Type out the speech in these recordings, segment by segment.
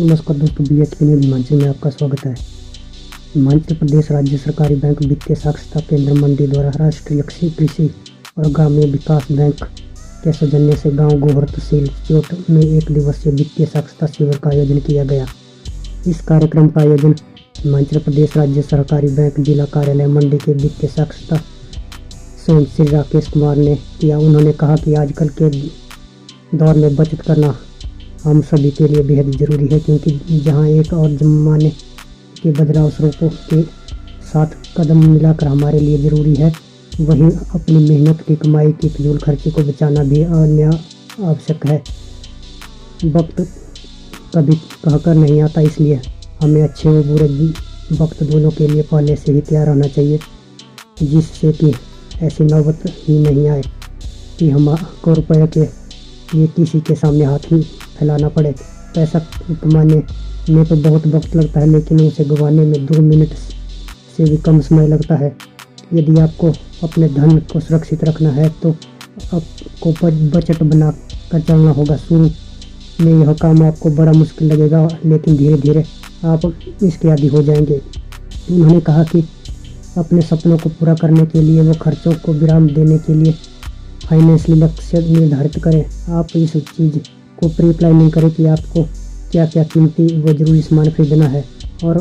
नमस्कार दोस्तों, BHP news Himachal में आपका स्वागत है। हिमाचल प्रदेश राज्य सरकारी बैंक वित्तीय साक्षरता केंद्र मंडी द्वारा राष्ट्रीय कृषि और ग्रामीण विकास बैंक के सौजन्य से गांव गोहर तहसील चोट में एक दिवसीय वित्तीय साक्षरता शिविर का आयोजन किया गया। इस कार्यक्रम का आयोजन हिमाचल प्रदेश राज्य सरकारी बैंक जिला कार्यालय मंडी के वित्तीय साक्षरता स्वयं श्री राकेश कुमार ने किया। उन्होंने कहा कि आजकल के दौर में बचत करना हम सभी के लिए बेहद ज़रूरी है, क्योंकि जहां एक और ज़माने के बदलाव स्वरूपों के साथ कदम मिलाकर हमारे लिए ज़रूरी है, वहीं अपनी मेहनत की कमाई की फिजूल खर्ची को बचाना भी आवश्यक है। वक्त कभी कहकर नहीं आता, इसलिए हमें अच्छे व बुरे वक्त दोनों के लिए पहले से ही तैयार रहना चाहिए, जिससे कि ऐसी नौबत ही नहीं आए कि हमको रुपये के लिए किसी के सामने हाथ ही फैलाना पड़े। पैसा कमाने में तो बहुत वक्त लगता है, लेकिन उसे गंवाने में 2 मिनट से भी कम समय लगता है। यदि आपको अपने धन को सुरक्षित रखना है तो आपको बजट बना कर चलना होगा। शुरू में यह काम आपको बड़ा मुश्किल लगेगा, लेकिन धीरे धीरे आप इसके आदी हो जाएंगे। उन्होंने कहा कि अपने सपनों को पूरा करने के लिए वो खर्चों को विराम देने के लिए फाइनेंशियल लक्ष्य निर्धारित करें। आप इस चीज़ को प्री प्लानिंग करें कि आपको क्या क्या कीमती व जरूरी सामान खरीदना है और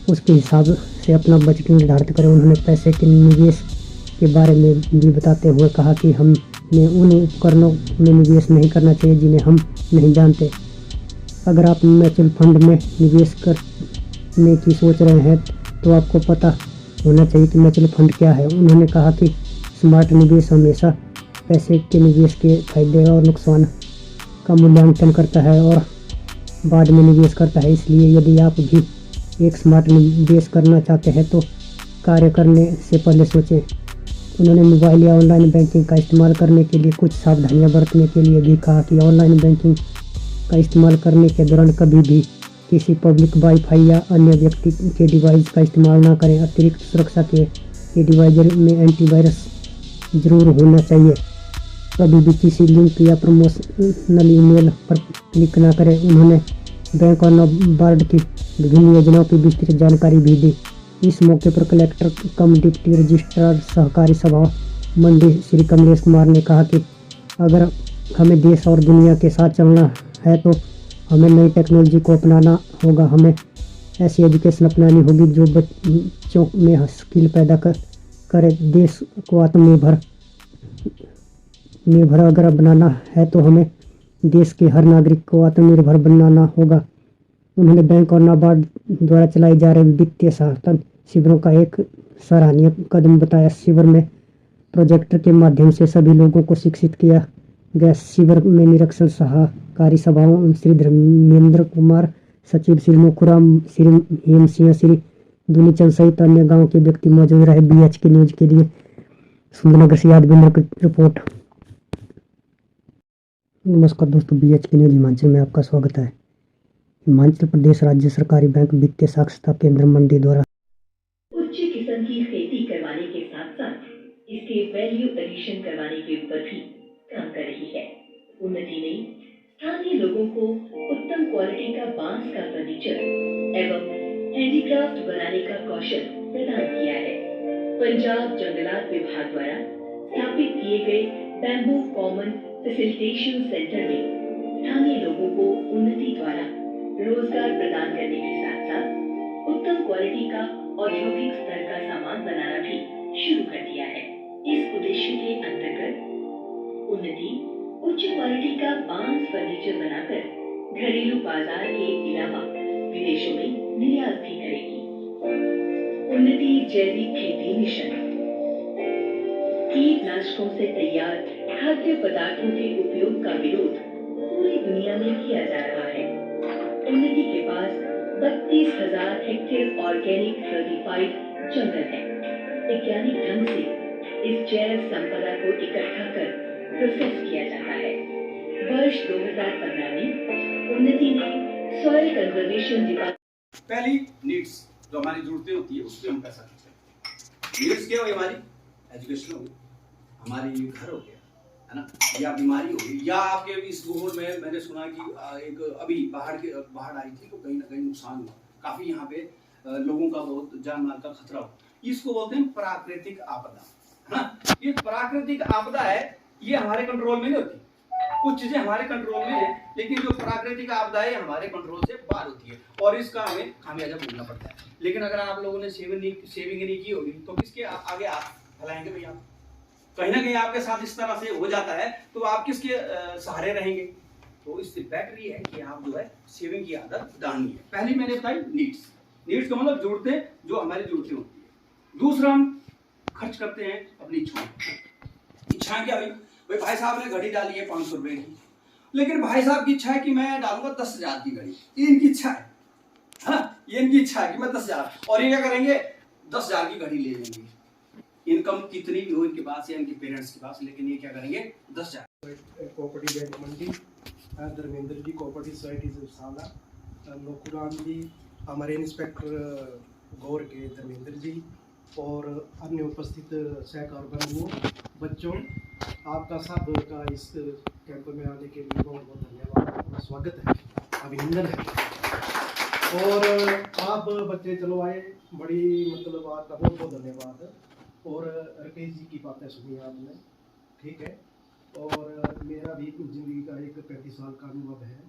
उसके हिसाब से अपना बजट निर्धारित करें। उन्होंने पैसे के निवेश के बारे में भी बताते हुए कहा कि हमें उन उपकरणों में निवेश नहीं करना चाहिए जिन्हें हम नहीं जानते। अगर आप म्यूचुअल फंड में निवेश करने की सोच रहे हैं तो आपको पता होना चाहिए कि म्यूचुअल फंड क्या है। उन्होंने कहा कि स्मार्ट निवेश हमेशा पैसे के निवेश के फायदे और नुकसान का मूल्यांकन करता है और बाद में निवेश करता है। इसलिए यदि आप भी एक स्मार्ट निवेश करना चाहते हैं तो कार्य करने से पहले सोचें। उन्होंने मोबाइल या ऑनलाइन बैंकिंग का इस्तेमाल करने के लिए कुछ सावधानियां बरतने के लिए भी कहा कि ऑनलाइन बैंकिंग का इस्तेमाल करने के दौरान कभी भी किसी पब्लिक वाईफाई या अन्य व्यक्ति के डिवाइस का इस्तेमाल न करें। अतिरिक्त सुरक्षा के डिवाइस में एंटीवायरस जरूर होना चाहिए। कभी भी किसी लिंक या प्रमोशनल ईमेल पर क्लिक न करें। उन्होंने बैंक और नाबार्ड की विभिन्न योजनाओं की विस्तृत जानकारी भी दी। इस मौके पर कलेक्टर कम डिप्टी रजिस्ट्रार सहकारी सभा मंडी श्री कमलेश कुमार ने कहा कि अगर हमें देश और दुनिया के साथ चलना है तो हमें नई टेक्नोलॉजी को अपनाना होगा। हमें ऐसी एजुकेशन अपनानी होगी जो बच्चों में स्किल पैदा करे। देश को आत्मनिर्भर अगर बनाना है तो हमें देश के हर नागरिक को आत्मनिर्भर बनाना होगा। उन्होंने बैंक और नाबार्ड द्वारा चलाए जा रहे वित्तीय सहायता शिविरों का एक सराहनीय कदम बताया। शिविर में प्रोजेक्टर के माध्यम से सभी लोगों को शिक्षित किया गया। शिविर में निरीक्षण सहकारी सभाओं श्री धर्मेंद्र कुमार, सचिव श्री मुखुराम, श्री हेम सिंह, श्री दुनीचंद सहित अन्य गाँव के व्यक्ति मौजूद रहे। BHP न्यूज के लिए सुंदरनगर से यादविंद्र की रिपोर्ट। नमस्कार दोस्तों, BHP न्यूज हिमाचल में आपका स्वागत है। हिमाचल प्रदेश राज्य सरकारी बैंक वित्तीय साक्षरता केंद्र मंडी द्वारा उच्च किस्म की खेती करवाने के साथ साथ इसके वैल्यू एडिशन करवाने के ऊपर भी काम कर रही है। उन्नति ने स्थानीय लोगों को उत्तम क्वालिटी का बांस का फर्नीचर एवं हैंडीक्राफ्ट बनाने का कौशल प्रदान किया है। पंजाब जंगलात विभाग द्वारा स्थापित किए गए बैम्बू कॉमन फैसिलिटेशन सेंटर में स्थानीय लोगों को उन्नति द्वारा रोजगार प्रदान करने के साथ साथ उत्तम क्वालिटी का औद्योगिक स्तर का सामान बनाना भी शुरू कर दिया है। इस उद्देश्य के अंतर्गत उन्नति उच्च क्वालिटी का बांस फर्नीचर बनाकर घरेलू बाजार के अलावा विदेशों में निर्यात भी करेगी। उन्नति जैविक खेती मिशन कीटनाशकों से तैयार खाद्य पदार्थों के उपयोग का विरोध पूरी दुनिया में किया जा रहा है। उन्नति के पास 32,000 हेक्टेयर ऑर्गेनिक सर्टिफाइड जंगल है। वैज्ञानिक ढंग से इस जैव संपदा को इकट्ठा कर प्रोसेस किया जाता है। वर्ष 2015 में उन्नति ने सॉइल कंजर्वेशन डिपार्टमेंट पहली नीड्स जो हमारी जरूरतें होती है उस पर हम पैसा खर्च करते हैं। नीड्स क्या हुई? हमारी एजुकेशन हो गई, हमारी घर हो गया, है ना, या बीमारी हो गई, या आपके इस भूगोल में मैंने सुना कि एक अभी बाढ़ आई थी, तो कहीं ना कहीं नुकसान हुआ काफी, यहाँ पे लोगों का बहुत जान माल का खतरा हो, इसको बोलते हैं प्राकृतिक आपदा, है ना। ये प्राकृतिक आपदा है, ये हमारे कंट्रोल में नहीं होती, कुछ चीजें हमारे कंट्रोल में है, लेकिन जो प्राकृतिक आपदा है हमारे कंट्रोल से बाहर होती है, और इसका हमें खामियाजा भुगतना पड़ता है। लेकिन अगर आप लोगों ने सेविंग नहीं की होगी तो किसके आगे आप फैलाएंगे भैया, कहीं ना कहीं आपके साथ इस तरह से हो जाता है तो आप किसके सहारे रहेंगे। तो इससे बेटर ये है कि आप जो है सेविंग की आदत डालनी है। पहली मैंने बताई नीड्स का मतलब जरूरतें, जो हमारी जरूरतें होती है। दूसरा, हम खर्च करते हैं अपनी इच्छाएं क्या हुई, भाई साहब ने घड़ी डाली है 500 रुपए की, लेकिन भाई साहब की इच्छा है कि मैं डालूंगा 10,000 की घड़ी, ये इनकी इच्छा है, ये इनकी इच्छा है कि मैं 10,000, और ये क्या करेंगे 10,000 की घड़ी ले लेंगे, इनकम कितनी भी हो इनके पास या इनके पेरेंट्स के पास, लेकिन ये क्या करेंगे 10,000। कोऑपरेटिव बैंक मंडी, धर्मेंद्र जी कोऑपरेटिव सोसाइटी से साला, नौकुरान जी, हमारे इंस्पेक्टर गौर के धर्मेंद्र जी, और अन्य उपस्थित सहकार बंधुओं, बच्चों, आपका सब का इस कैंप में आने के लिए बहुत बहुत धन्यवाद, स्वागत है, अभिनंदन है। और आप बच्चे चलो आए, बड़ी मतलब आपका बहुत बहुत धन्यवाद। और राकेश जी की बातें सुनी आपने, ठीक है। और मेरा भी ज़िंदगी का एक 35 साल का अनुभव है,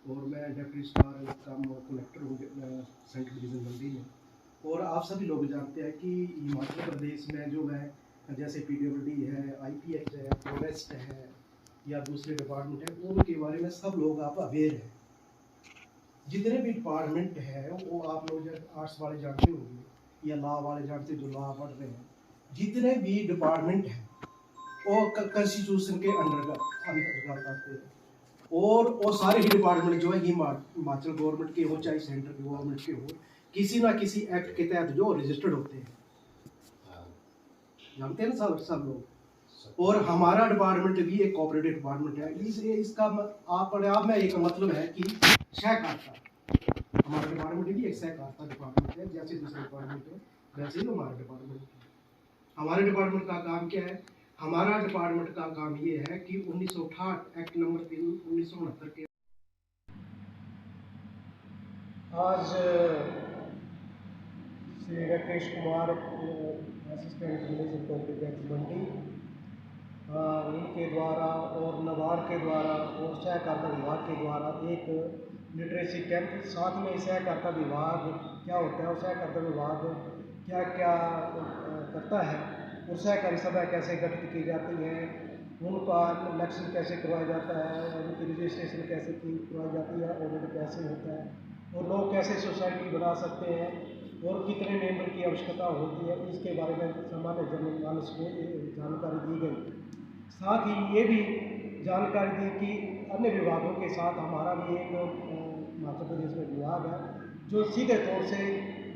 और मैं डेप्यूटी स्टार काम कलेक्टर हूँ सेंट्रल डिवीज़न मंडी में। और आप सभी लोग जानते हैं कि हिमाचल प्रदेश में जो है, जैसे PWD है, IPH है, फॉरेस्ट है, या दूसरे डिपार्टमेंट है, उनके बारे में सब लोग आप अवेयर हैं। जितने भी डिपार्टमेंट है वो आप लोग आर्ट्स वाले जानते होंगे या लॉ वाले जानते, जो लॉ पढ़ रहे हैं, जितने भी डिपार्टमेंट हैं वो कॉन्स्टिट्यूशन के अंतर्गत आते हैं, और सारे ही डिपार्टमेंट जो है हिमाचल गवर्नमेंट के हो चाहे सेंट्रल गवर्नमेंट के हो, किसी ना किसी एक्ट के तहत जो रजिस्टर्ड होते हैं, जानते हैं ना सब लोग। और हमारा डिपार्टमेंट भी एक कोऑपरेटिव डिपार्टमेंट है, इसलिए इसका आप में एक मतलब है कि सहकारिता, हमारा डिपार्टमेंट भी एक सहकारिता डिपार्टमेंट है, जैसे दूसरे डिपार्टमेंट है वैसे ही हमारा डिपार्टमेंट है। हमारे डिपार्टमेंट का काम क्या है? हमारा डिपार्टमेंट का काम ये है कि 1968 एक्ट नंबर 3 1969 के आज Shri Rakesh Kumar assistant manager cooperative bank Mandi, उनके द्वारा और नबार्ड के द्वारा और सहकारिता विभाग के द्वारा एक लिटरेसी कैंप, साथ में सहकारिता विभाग क्या होता है और सहकारिता विभाग क्या क्या करता है, और सहकारी सभा कैसे गठित की जाती हैं, उनका इलेक्शन कैसे करवाया जाता है, उनकी रजिस्ट्रेशन कैसे करवाई जाती है, ऑडिट कैसे होता है, और लोग कैसे सोसाइटी बना सकते हैं, और कितने मेंबर की आवश्यकता होती है, इसके बारे में सामान्य जनमानस को जानकारी दी गई। साथ ही ये भी जानकारी दी कि अन्य विभागों के साथ हमारा भी एक मध्य प्रदेश में विभाग है जो सीधे तौर से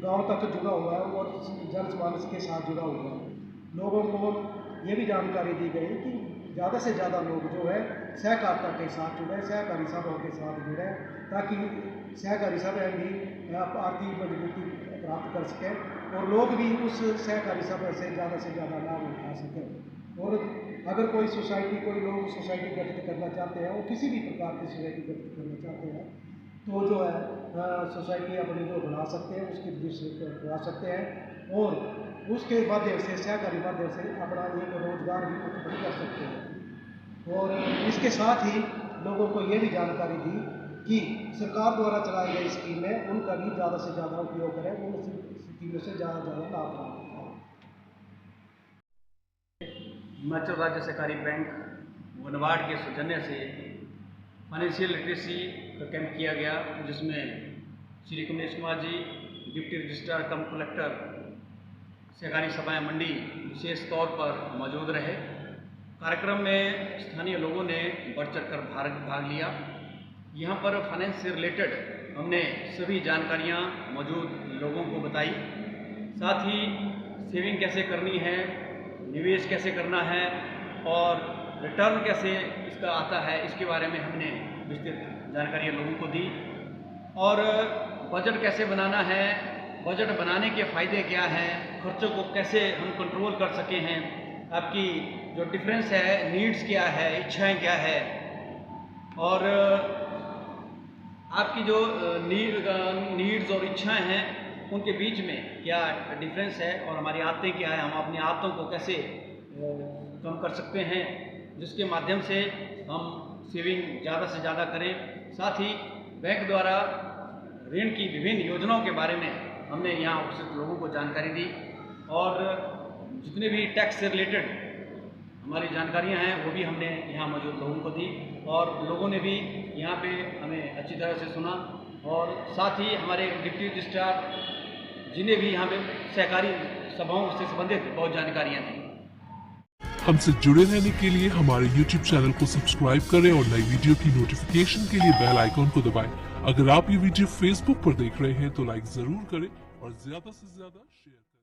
गांव तक जुड़ा हुआ है और जनमानस के साथ जुड़ा हुआ है। लोगों को ये भी जानकारी दी गई कि ज़्यादा से ज़्यादा लोग जो है सहकारिता के साथ जुड़े, सहकारी सभाओं के साथ जुड़े, ताकि सहकारी सभा भी आर्थिक मजबूती प्राप्त कर सकें और लोग भी उस सहकारी सभा से ज़्यादा लाभ उठा सकें। और अगर कोई लोग सोसाइटी गठित करना चाहते हैं, और किसी भी प्रकार की सोसाइटी गठित करना चाहते हैं, तो जो है सोसाइटी अपनी जो बना सकते हैं, उसकी रजिस्ट्रेशन करा सकते हैं, और उसके माध्यम से सहकारी माध्यम से अपना एक रोजगार भी उत्पन्न कर सकते हैं। और इसके साथ ही लोगों को ये भी जानकारी दी कि सरकार द्वारा चलाई गई स्कीम है, उनका भी ज़्यादा से ज़्यादा उपयोग करें, उन स्कीमों से ज़्यादा लाभ प्राप्त करें। हिमाचल राज्य सहकारी बैंक व नबार्ड के सौजन्य से फाइनेंशियल लिटरेसी का कैंप किया गया, जिसमें श्री कमलेश कुमार जी डिप्टी रजिस्ट्रार कम कलेक्टर सहकारी सभाएं मंडी विशेष तौर पर मौजूद रहे। कार्यक्रम में स्थानीय लोगों ने बढ़ चढ़ कर भाग लिया। यहाँ पर फाइनेंस से रिलेटेड हमने सभी जानकारियाँ मौजूद लोगों को बताई, साथ ही सेविंग कैसे करनी है, निवेश कैसे करना है और रिटर्न कैसे इसका आता है, इसके बारे में हमने विस्तृत जानकारियाँ लोगों को दी। और बजट कैसे बनाना है, बजट बनाने के फ़ायदे क्या हैं, खर्चों को कैसे हम कंट्रोल कर सके हैं, आपकी जो डिफरेंस है, नीड्स क्या है, इच्छाएं क्या है, और आपकी जो नीड्स और इच्छाएं हैं उनके बीच में क्या डिफरेंस है, और हमारी आदतें क्या है, हम अपनी आदतों को कैसे कम कर सकते हैं, जिसके माध्यम से हम सेविंग ज़्यादा से ज़्यादा करें। साथ ही बैंक द्वारा ऋण की विभिन्न योजनाओं के बारे में हमने यहाँ उपस्थित लोगों को जानकारी दी, और जितने भी टैक्स से रिलेटेड हमारी जानकारियाँ हैं वो भी हमने यहाँ मौजूद लोगों को दी, और लोगों ने भी यहाँ पे हमें अच्छी तरह से सुना। और साथ ही हमारे डिप्टी रजिस्ट्रार जिन्हें भी यहाँ पे सहकारी सभाओं से संबंधित बहुत जानकारियाँ थी। हमसे जुड़े रहने के लिए हमारे YouTube चैनल को सब्सक्राइब करें और नई वीडियो की नोटिफिकेशन के लिए बेल आइकॉन को दबाएं। अगर आप ये वीडियो Facebook पर देख रहे हैं तो लाइक जरूर करें और ज्यादा से ज्यादा शेयर करें।